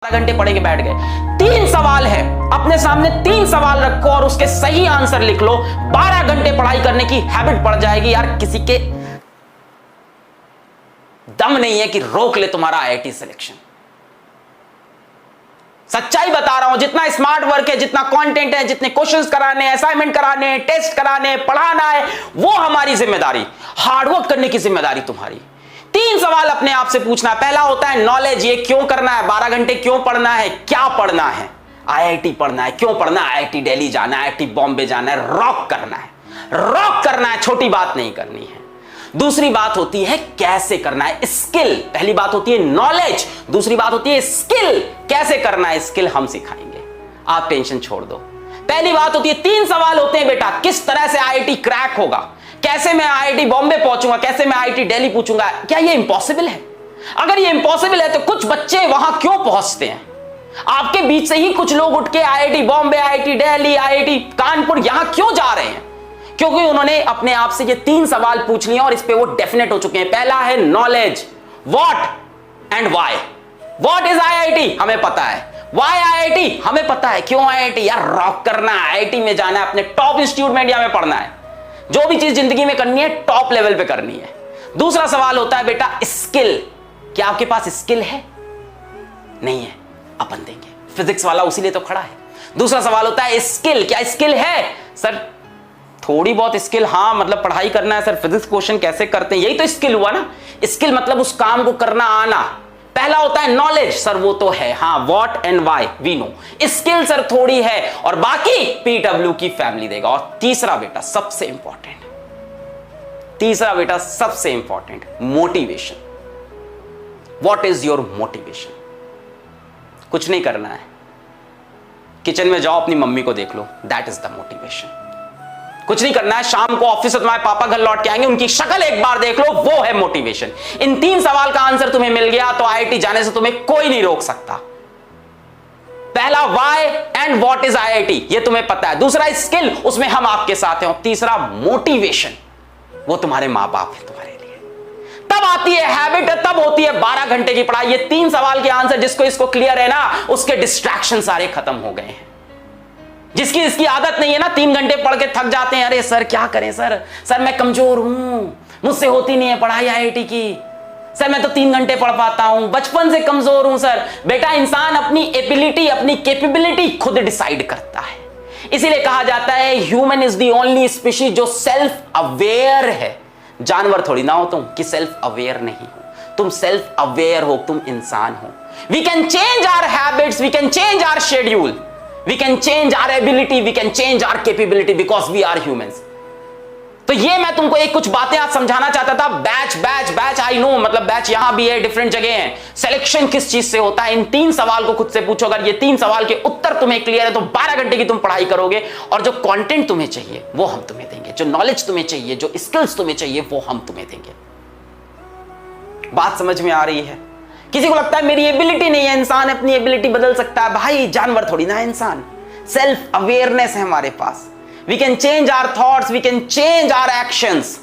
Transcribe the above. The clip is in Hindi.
घंटे पढ़े के बैठ गए। 3 सवाल है, अपने सामने 3 सवाल रखो और उसके सही आंसर लिख लो। 12 घंटे पढ़ाई करने की हैबिट पड़ जाएगी। यार किसी के दम नहीं है कि रोक ले तुम्हारा आईआईटी सिलेक्शन। सच्चाई बता रहा हूं, जितना स्मार्ट वर्क है, जितना कंटेंट है, जितने क्वेश्चंस कराने, असाइनमेंट कराने, टेस्ट कराने, पढ़ाना है, वो हमारी जिम्मेदारी। हार्डवर्क करने की जिम्मेदारी तुम्हारी। 3 सवाल अपने आप से पूछना। पहला होता है नॉलेज, ये क्यों करना है, 12 घंटे क्यों पढ़ना है, क्या पढ़ना है, आईआईटी पढ़ना है, क्यों पढ़ना है, आईआईटी दिल्ली जाना है, आईआईटी बॉम्बे जाना है, रॉक करना है, रॉक करना है, छोटी बात नहीं करनी है। दूसरी बात होती है कैसे करना है, स्किल। पहली बात होती है नॉलेज, दूसरी बात होती है स्किल। कैसे करना है, स्किल हम सिखाएंगे, आप टेंशन छोड़ दो। पहली बात होती है 3 सवाल होते हैं बेटा, किस तरह से आईआईटी क्रैक होगा, कैसे मैं आईआईटी बॉम्बे पहुंचूंगा, कैसे मैं आईआईटी दिल्ली पूछूंगा। क्या ये इंपॉसिबल है? अगर ये इंपॉसिबल है तो कुछ बच्चे वहां क्यों पहुंचते हैं? आपके बीच से ही कुछ लोग उठ के IIT Bombay, IIT Delhi, IIT Kanpur यहां क्यों जा रहे हैं? क्योंकि उन्होंने अपने आप से ये 3 सवाल पूछ लिए और इस पे वो डेफिनेट हो चुके हैं। पहला है knowledge, what and why. What is IIT, हमें पता है। व्हाई आईआईटी, हमें पता है। क्यों आईआईटी? यार रॉक करना है, आईआईटी में जाना है, अपने टॉप इंस्टीट्यूट में इंडिया में पढ़ना है। जो भी चीज जिंदगी में करनी है टॉप लेवल पे करनी है। दूसरा सवाल होता है बेटा स्किल। क्या आपके पास स्किल है? नहीं है, अपन देंगे। फिजिक्स वाला उसी लिए तो खड़ा है। दूसरा सवाल होता है स्किल। क्या स्किल है? सर थोड़ी बहुत स्किल, हाँ मतलब पढ़ाई करना है। सर फिजिक्स क्वेश्चन कैसे करते हैं, यही तो स्किल हुआ ना। स्किल मतलब उस काम को करना आना। पहला होता है नॉलेज, सर वो तो है, हाँ what and why we know. Skill sir थोड़ी है और बाकी पीडब्ल्यू की फैमिली देगा। और तीसरा बेटा सबसे important, motivation. What is your motivation? कुछ नहीं करना है, किचन में जाओ अपनी मम्मी को देख लो, दैट इज द मोटिवेशन। कुछ नहीं करना है, शाम को ऑफिस से तुम्हारे पापा घर लौट के आएंगे, उनकी शक्ल एक बार देख लो, वो है मोटिवेशन। इन 3 सवाल का आंसर तुम्हें मिल गया तो आईआईटी जाने से तुम्हें कोई नहीं रोक सकता। पहला why and what is IIT, ये तुम्हें पता है। दूसरा स्किल, उसमें हम आपके साथ हैं। और तीसरा मोटिवेशन, वो तुम्हारे मां बाप है तुम्हारे लिए। तब आती है हैबिट, तब होती है 12 घंटे की पढ़ाई। ये 3 सवाल के आंसर जिसको इसको क्लियर है ना, उसके डिस्ट्रैक्शन सारे खत्म हो गए हैं। जिसकी इसकी आदत नहीं है ना, 3 घंटे पढ़ के थक जाते हैं, अरे सर क्या करें सर मैं कमजोर हूं, मुझसे होती नहीं है पढ़ाई आईआईटी की, सर मैं तो 3 घंटे पढ़ पाता हूं, बचपन से कमजोर हूं। सर बेटा इंसान अपनी एबिलिटी, अपनी कैपेबिलिटी खुद डिसाइड करता है। इसीलिए कहा जाता है human is the only species जो सेल्फ अवेयर है। जानवर थोड़ी ना हो तुम कि सेल्फ अवेयर नहीं हो, तुम सेल्फ अवेयर हो, तुम इंसान हो। We can change our habits, we can change our schedule, we can change our ability, we can change our capability because we are humans। तो ये मैं तुमको एक कुछ बातें आज समझाना चाहता था। बैच आई नो, मतलब बैच यहां भी है, डिफरेंट जगह है। सिलेक्शन किस चीज से होता है, इन 3 सवाल को खुद से पूछो। अगर ये 3 सवाल के उत्तर तुम्हें क्लियर है तो 12 घंटे की तुम पढ़ाई करोगे और जो कंटेंट तुम्हें चाहिए वो हम तुम्हें देंगे, जो नॉलेज तुम्हें चाहिए, जो स्किल्स तुम्हें चाहिए वो हम तुम्हें देंगे। बात समझ में आ रही है? किसी को लगता है मेरी एबिलिटी नहीं है, इंसान अपनी एबिलिटी बदल सकता है। भाई जानवर थोड़ी ना है इंसान, सेल्फ अवेयरनेस है हमारे पास। We can change our thoughts, we can change our actions.